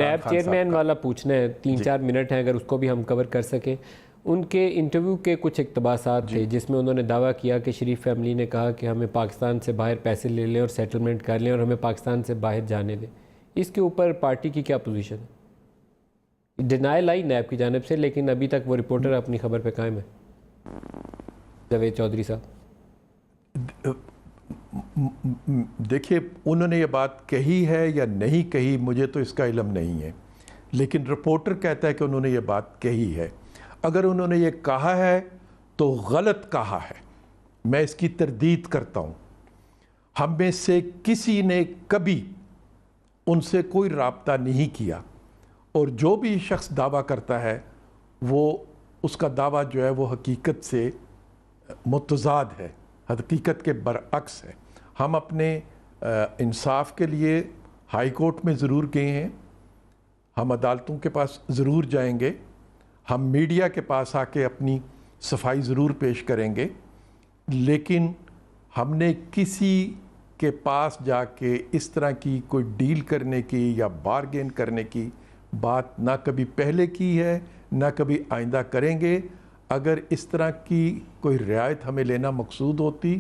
NAB chairman والا پوچھنا ہے، 3-4 منٹ ہیں، اگر اس کو بھی ہم کور کر سکیں. ان کے انٹرویو کے کچھ اقتباسات تھے جس میں انہوں نے دعویٰ کیا کہ شریف فیملی نے کہا کہ ہمیں پاکستان سے باہر پیسے لے لیں اور سیٹلمنٹ کر لیں اور ہمیں پاکستان سے باہر جانے دیں. اس کے اوپر پارٹی کی کیا پوزیشن ہے؟ ڈینائل آئی نیب کی جانب سے، لیکن ابھی تک وہ رپورٹر اپنی خبر پہ قائم ہے. جاوید چودھری صاحب، دیکھیے انہوں نے یہ بات کہی ہے یا نہیں کہی مجھے تو اس کا علم نہیں ہے، لیکن رپورٹر کہتا ہے کہ انہوں نے یہ بات کہی ہے. اگر انہوں نے یہ کہا ہے تو غلط کہا ہے، میں اس کی تردید کرتا ہوں. ہم میں سے کسی نے کبھی ان سے کوئی رابطہ نہیں کیا، اور جو بھی شخص دعویٰ کرتا ہے وہ اس کا دعویٰ جو ہے وہ حقیقت سے متضاد ہے، حقیقت کے برعکس ہے. ہم اپنے انصاف کے لیے ہائی کورٹ میں ضرور گئے ہیں، ہم عدالتوں کے پاس ضرور جائیں گے، ہم میڈیا کے پاس آ کے اپنی صفائی ضرور پیش کریں گے، لیکن ہم نے کسی کے پاس جا کے اس طرح کی کوئی ڈیل کرنے کی یا بارگین کرنے کی بات نہ کبھی پہلے کی ہے، نہ کبھی آئندہ کریں گے. اگر اس طرح کی کوئی رعایت ہمیں لینا مقصود ہوتی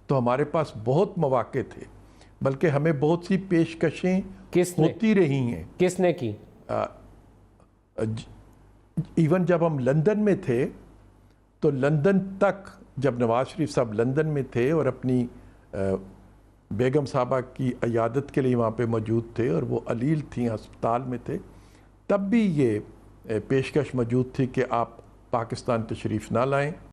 تو ہمارے پاس بہت مواقع تھے، بلکہ ہمیں بہت سی پیشکشیں ہوتی رہی ہیں. کس نے کی؟ ایون جب ہم لندن میں تھے تو لندن تک، جب نواز شریف صاحب لندن میں تھے اور اپنی بیگم صاحبہ کی عیادت کے لیے وہاں پہ موجود تھے اور وہ علیل تھیں، ہسپتال میں تھے، تب بھی یہ پیشکش موجود تھی کہ آپ پاکستان تشریف نہ لائیں.